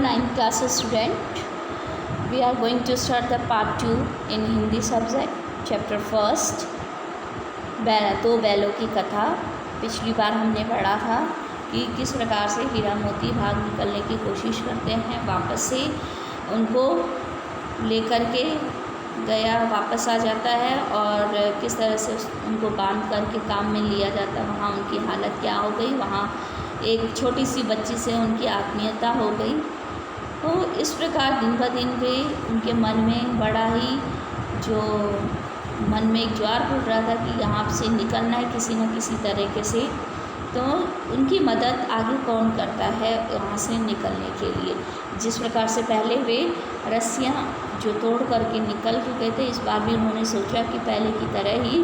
9th class student, we are going to start the part 2 in Hindi subject, chapter first, दो बैलों की कथा। पिछली बार हमने पढ़ा था कि किस प्रकार से हीरा मोती भाग निकलने की कोशिश करते हैं, वापस से उनको लेकर के गया वापस आ जाता है और किस तरह से उनको बांध करके काम में लिया जाता है। वहाँ उनकी हालत क्या हो गई, वहाँ एक छोटी सी बच्ची से उनकी आत्मीयता हो गई। तो इस प्रकार दिन ब दिन भी उनके मन में बड़ा ही जो मन में एक ज्वार उठ रहा था कि यहाँ से निकलना है किसी न किसी तरीके से। तो उनकी मदद आगे कौन करता है वहाँ से निकलने के लिए। जिस प्रकार से पहले वे रस्सियाँ जो तोड़ करके निकल चुके थे, इस बार भी उन्होंने सोचा कि पहले की तरह ही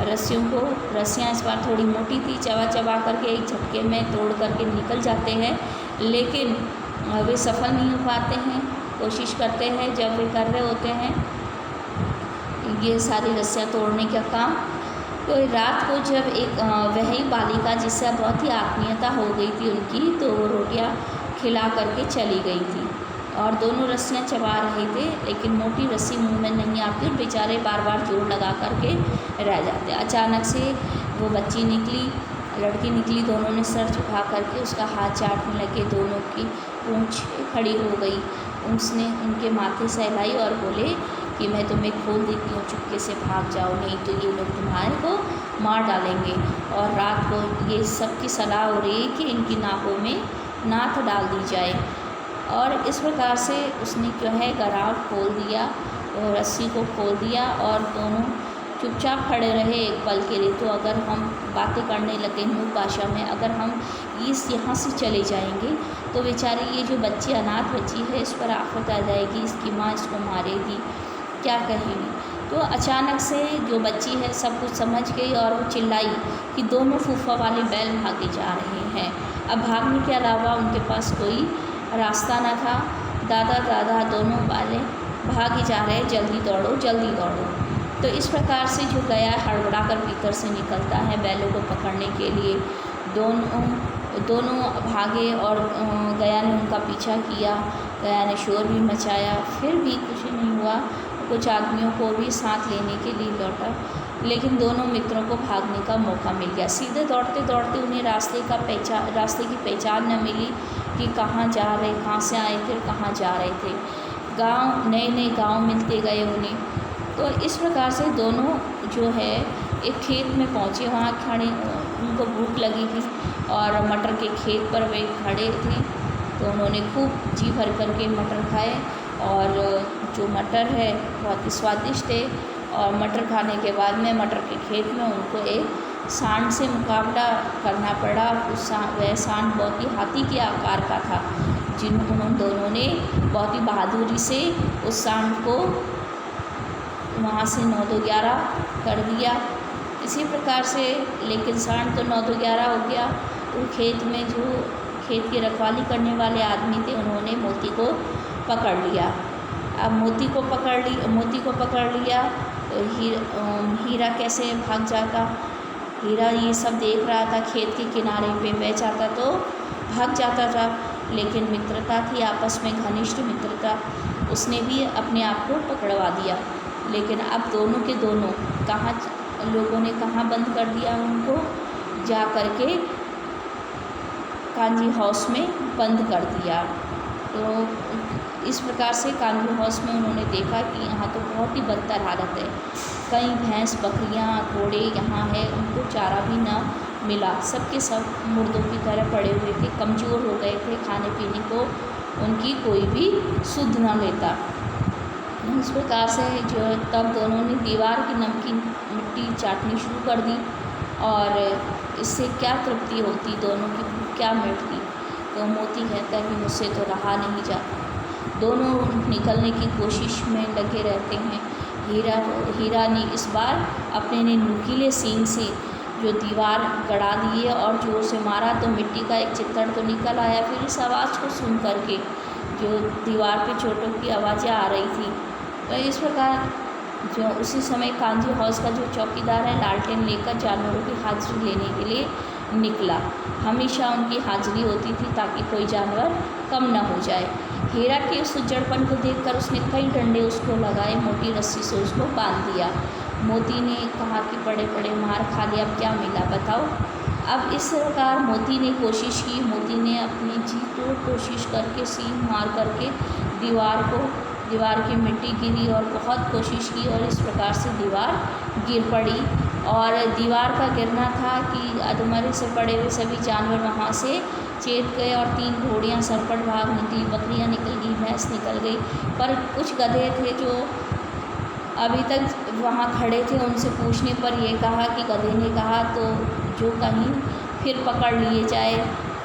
रस्सियाँ इस बार थोड़ी मोटी थी, चबा करके एक झटके में तोड़ करके निकल जाते हैं, लेकिन वे सफल नहीं हो पाते हैं। कोशिश करते हैं जब वे कर रहे होते हैं ये सारी रस्सियाँ तोड़ने का काम। तो रात को जब एक वही बालिका जिससे बहुत ही आत्मीयता हो गई थी उनकी, तो वो रोटियाँ खिला करके चली गई थी और दोनों रस्सियाँ चबा रहे थे, लेकिन मोटी रस्सी मुंह में नहीं आती और बेचारे बार बार जोर लगा करके रह जाते। अचानक से वो बच्ची निकली, लड़की निकली, दोनों ने सर झुका करके उसका हाथ चाटने लगे, दोनों की पूँछ खड़ी हो गई। उसने उनके माथे सहलाई और बोले कि मैं तुम्हें खोल देती हूँ, चुपके से भाग जाओ, नहीं तो ये लोग तुम्हारे को मार डालेंगे। और रात को ये सब की सलाह हो रही है कि इनकी नाकों में नाथ डाल दी जाए। और इस प्रकार से उसने जो है गराव खोल दिया और रस्सी को खोल दिया और दोनों चुपचाप खड़े रहे एक पल के लिए। तो अगर हम बातें करने लगे मूक भाषा में, अगर हम यहाँ से चले जाएंगे तो बेचारी ये जो बच्ची अनाथ बच्ची है इस पर आफत आ जाएगी, इसकी माँ इसको मारेगी, क्या कहेंगी। तो अचानक से जो बच्ची है सब कुछ समझ गई और वो चिल्लाई कि दोनों फूफा वाले बैल भागे जा रहे हैं। अब भागने के अलावा उनके पास कोई रास्ता न था। दादा दादा दोनों वाले भागे जा रहे हैं, जल्दी दौड़ो जल्दी दौड़ो। तो इस प्रकार से जो गया हड़बड़ा कर भीतर से निकलता है बैलों को पकड़ने के लिए। दोनों भागे और गया ने उनका पीछा किया। गया ने शोर भी मचाया, फिर भी कुछ नहीं हुआ। कुछ आदमियों को भी साथ लेने के लिए लौटा, लेकिन दोनों मित्रों को भागने का मौका मिल गया। सीधे दौड़ते दौड़ते उन्हें रास्ते की पहचान न मिली कि कहाँ जा रहे, कहाँ से आए थे, कहाँ जा रहे थे। नए गांव मिलते गए उन्हें। तो इस प्रकार से दोनों जो है एक खेत में पहुँचे। वहाँ खड़े, उनको भूख लगी थी और मटर के खेत पर वे खड़े थे। तो उन्होंने खूब जी भर करके मटर खाए और जो मटर है बहुत ही स्वादिष्ट है। और मटर खाने के बाद में मटर के खेत में उनको एक सांड से मुकाबला करना पड़ा। वह सांड बहुत ही हाथी के आकार का था, उन दोनों ने बहुत ही बहादुरी से उस सांड को वहाँ से 9-2-11 कर दिया। इसी प्रकार से, लेकिन सांड तो 9-2-11 हो गया। वो खेत में जो खेत की रखवाली करने वाले आदमी थे उन्होंने मोती को पकड़ लिया। अब मोती को पकड़ लिया तो हीरा कैसे भाग जाता। हीरा ये सब देख रहा था, खेत के किनारे पे बैठ जाता तो भाग जाता था, लेकिन मित्रता थी आपस में, घनिष्ठ मित्रता, उसने भी अपने आप को पकड़वा दिया। लेकिन अब दोनों के दोनों लोगों ने कहाँ बंद कर दिया उनको, जा करके कांजी हाउस में बंद कर दिया। तो इस प्रकार से कांजी हाउस में उन्होंने देखा कि यहाँ तो बहुत ही बदतर हालत है। कई भैंस बकरियाँ घोड़े यहाँ है, उनको चारा भी ना मिला, सबके सब मुर्दों की तरह पड़े हुए थे, कमज़ोर हो गए थे, खाने पीने को उनकी कोई भी सुध न लेता। इस प्रकार से जो तब दोनों ने दीवार की नमकीन मिट्टी चाटनी शुरू कर दी और इससे क्या तृप्ति होती, दोनों की भूख क्या मिटती। तो मोती कहता है कि मुझसे तो रहा नहीं जाता। दोनों निकलने की कोशिश में लगे रहते हैं। हीरा ने इस बार अपने ने नुकीले सींग से जो दीवार गड़ा दी है और जोर से मारा तो मिट्टी का एक चित्तड़ तो निकल आया। फिर इस आवाज़ को सुन करके जो दीवार पे चोटों की आवाज़ें आ रही थी, तो इस प्रकार जो उसी समय कांजी हाउस का जो चौकीदार है लालटेन लेकर जानवरों की हाजिरी लेने के लिए निकला। हमेशा उनकी हाजिरी होती थी ताकि कोई जानवर कम न हो जाए। हीरा के उस उजड़पन को देखकर उसने कई डंडे उसको लगाए, मोटी रस्सी से उसको बांध दिया। मोती ने कहा कि बड़े बड़े मार खा लिया, अब क्या मिला बताओ। अब इस प्रकार मोती ने कोशिश की। मोती ने अपनी जी तोड़ कोशिश करके सींग मार करके दीवार की मिट्टी गिरी और बहुत कोशिश की और इस प्रकार से दीवार गिर पड़ी। और दीवार का गिरना था कि अधमरे से पड़े हुए सभी जानवर वहाँ से चेत गए और 3 घोड़ियाँ सरपट भाग निकली, बकरियाँ निकल गई, भैंस निकल गई। पर कुछ गधे थे जो अभी तक वहाँ खड़े थे, उनसे पूछने पर यह कहा कि गधे ने कहा तो जो कहीं फिर पकड़ लिए जाए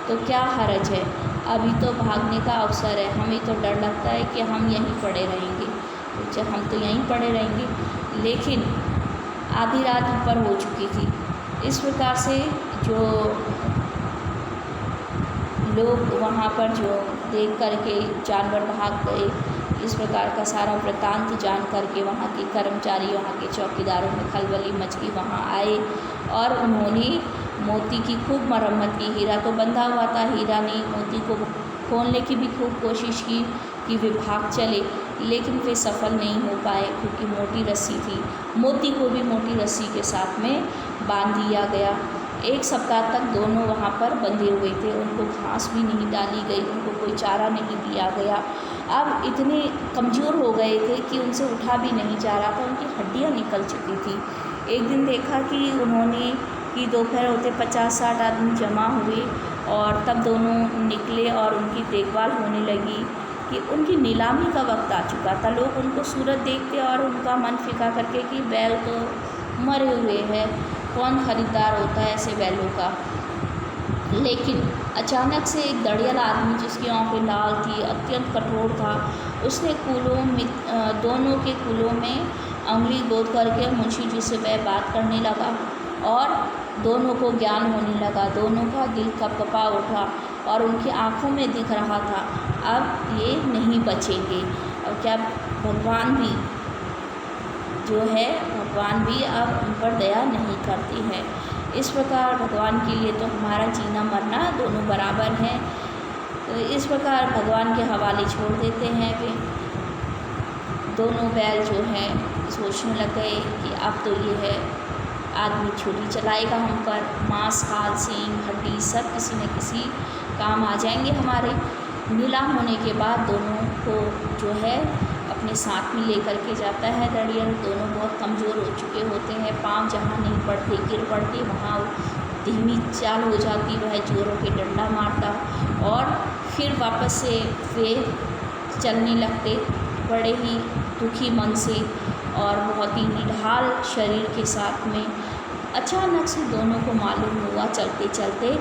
तो क्या हर्ज है, अभी तो भागने का अवसर है, हमें तो डर लगता है कि हम यहीं पड़े रहेंगे। तो हम तो यहीं पड़े रहेंगे। लेकिन आधी रात ऊपर हो चुकी थी। इस प्रकार से जो लोग वहाँ पर जो देख कर के जानवर भाग गए, इस प्रकार का सारा वृत्तांत जान करके वहाँ के कर्मचारी, वहाँ के चौकीदारों में खलबली मच गई। वहाँ आए और उन्होंने मोती की खूब मरम्मत की। हीरा तो बंधा हुआ था। हीरा ने मोती को खोलने की भी खूब कोशिश की कि वे भाग चले, लेकिन वे सफल नहीं हो पाए क्योंकि मोटी रस्सी थी। मोती को भी मोटी रस्सी के साथ में बांध दिया गया। 1 सप्ताह तक दोनों वहाँ पर बंधे हुए थे। उनको घास भी नहीं डाली गई, उनको कोई चारा नहीं दिया गया। अब इतने कमज़ोर हो गए थे कि उनसे उठा भी नहीं जा रहा था, उनकी हड्डियाँ निकल चुकी थी। एक दिन देखा कि उन्होंने कि दोपहर होते 50-60 आदमी जमा हुए और तब दोनों निकले और उनकी देखभाल होने लगी कि उनकी नीलामी का वक्त आ चुका था। लोग उनको सूरत देखते और उनका मन फिका करके कि बैल तो मरे हुए हैं, कौन ख़रीदार होता है ऐसे बैलों का। लेकिन अचानक से एक दड़ियल आदमी जिसकी आँखें लाल थी, अत्यंत कठोर था, उसने कूलों में दोनों के कूलों में अंगुली गोद करके मुंशी जी से वह बात करने लगा और दोनों को ज्ञान होने लगा। दोनों का दिल कँपा उठा और उनकी आँखों में दिख रहा था अब ये नहीं बचेंगे। और क्या भगवान भी जो है, भगवान भी अब उन पर दया नहीं करती है। इस प्रकार भगवान के लिए तो हमारा जीना मरना दोनों बराबर हैं। तो इस प्रकार भगवान के हवाले छोड़ देते हैं। वे दोनों बैल जो हैं सोचने लग गए कि अब तो ये है आदमी छुरी चलाएगा हम पर, मांस, खाल, सींग, हड्डी सब किसी न किसी काम आ जाएंगे हमारे। नीलाम होने के बाद दोनों को जो है अपने साथ में लेकर के जाता है दड़ियल। दोनों बहुत कमज़ोर हो चुके होते हैं, पाँव जहाँ नहीं पड़ते गिर पड़ते, वहाँ धीमी चाल हो जाती, वह जोरों के डंडा मारता और फिर वापस से वे चलने लगते बड़े ही दुखी मन से और बहुत ही निढाल शरीर के साथ में। अचानक से दोनों को मालूम हुआ चलते चलते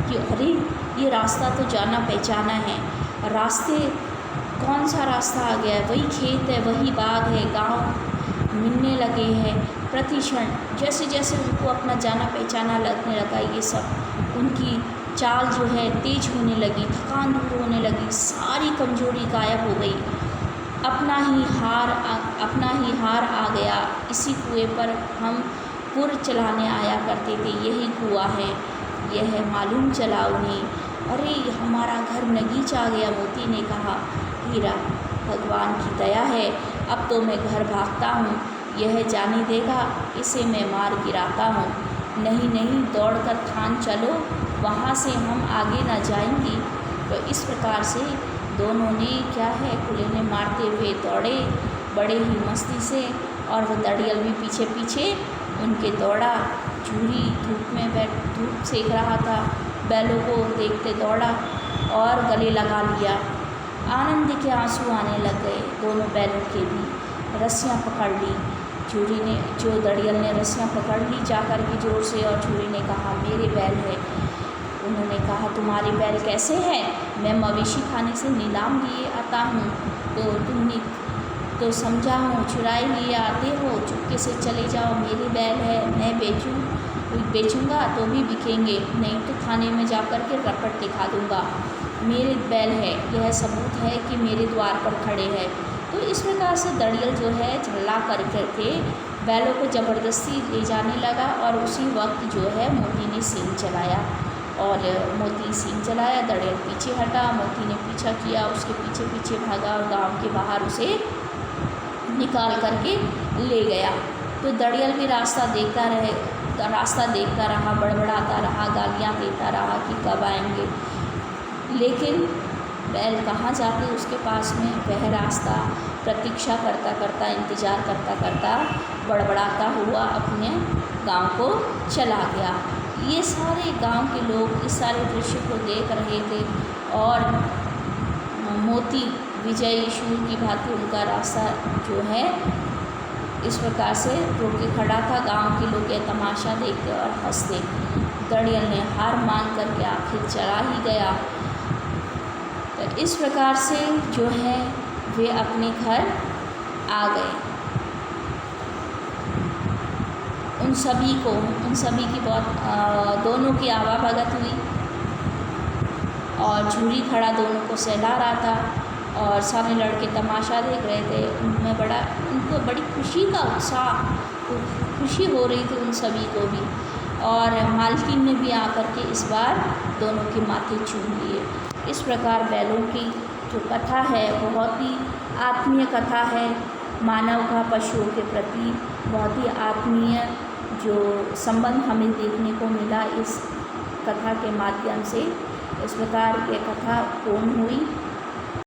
कि अरे ये रास्ता तो जाना पहचाना है, रास्ते कौन सा रास्ता आ गया है, वही खेत है, वही बाग है, गांव मिलने लगे हैं। प्रति क्षण जैसे जैसे उनको अपना जाना पहचाना लगने लगा, ये सब उनकी चाल जो है तेज होने लगी, थकान दूर होने लगी, सारी कमजोरी गायब हो गई। अपना ही हार आ गया। इसी कुएं पर हम पुर चलाने आया करते थे, यही कुआं है, यह है मालूम चला उन्हें। अरे हमारा घर नगीच आ गया, मोती ने कहा। हीरा, भगवान की दया है, अब तो मैं घर भागता हूँ, यह जाने देगा इसे मैं मार गिराता हूँ। नहीं नहीं, दौड़कर थान चलो, वहाँ से हम आगे ना जाएंगी। तो इस प्रकार से दोनों ने क्या है कुलेने मारते हुए दौड़े बड़े ही मस्ती से, और वह दड़ियल भी पीछे पीछे उनके दौड़ा। चूरी धूप सेक रहा था, बैलों को देखते दौड़ा और गले लगा लिया। आनंद के आंसू आने लग गए दोनों बैलों के भी। रस्सियाँ पकड़ ली चूरी ने, जो दड़ियल ने रस्सियाँ पकड़ ली जाकर के जोर से, और चूरी ने कहा मेरे बैल है। उन्होंने कहा तुम्हारे बैल कैसे हैं? मैं मवेशी खाने से नीलाम लिए आता हूँ, तो तुमने तो समझा हूँ चुराए लिए आते हो, चुपके से चले जाओ, मेरे बैल है, मैं बेचूँगा तो भी बिकेंगे, नहीं तो थाने में जाकर के रपट दिखा दूँगा। मेरे बैल है, यह सबूत है कि मेरे द्वार पर खड़े हैं। तो इस प्रकार से दड़ियल जो है झल्ला कर करके बैलों को ज़बरदस्ती ले जाने लगा और उसी वक्त जो है मोती ने सींग चलाया और मोती सींग चलाया। दड़ियल पीछे हटा, मोती ने पीछा किया, उसके पीछे पीछे भागा और गांव के बाहर उसे निकाल करके ले गया। तो दड़ियल भी रास्ता देखता रहा, बड़बड़ाता रहा, गालियाँ देता रहा कि कब आएंगे, लेकिन बैल कहाँ जाते उसके पास में। वह रास्ता प्रतीक्षा करता करता, इंतज़ार करता करता, बड़बड़ाता हुआ अपने गांव को चला गया। ये सारे गांव के लोग इस सारे दृश्य को देख रहे थे और मोती विजयी शूर की भांति उनका रास्ता जो है इस प्रकार से रोक के खड़ा था। गांव के लोग यह तमाशा देखते और हंसते। दड़ियल ने हार मान करके आखिर चला ही गया। तो इस प्रकार से जो है वे अपने घर आ गए। उन सभी की बहुत दोनों की आवाभगत हुई और झूरी खड़ा दोनों को सहला रहा था और सामने लड़के तमाशा देख रहे थे। उनको बड़ी खुशी का उत्साह, खुशी हो रही थी उन सभी को भी। और मालकिन ने भी आकर के इस बार दोनों के माथे चूम लिए। इस प्रकार बैलों की जो कथा है बहुत ही आत्मीय कथा है। मानव का पशुओं के प्रति बहुत ही आत्मीय जो संबंध हमें देखने को मिला इस कथा के माध्यम से। इस प्रकार की कथा पूर्ण हुई।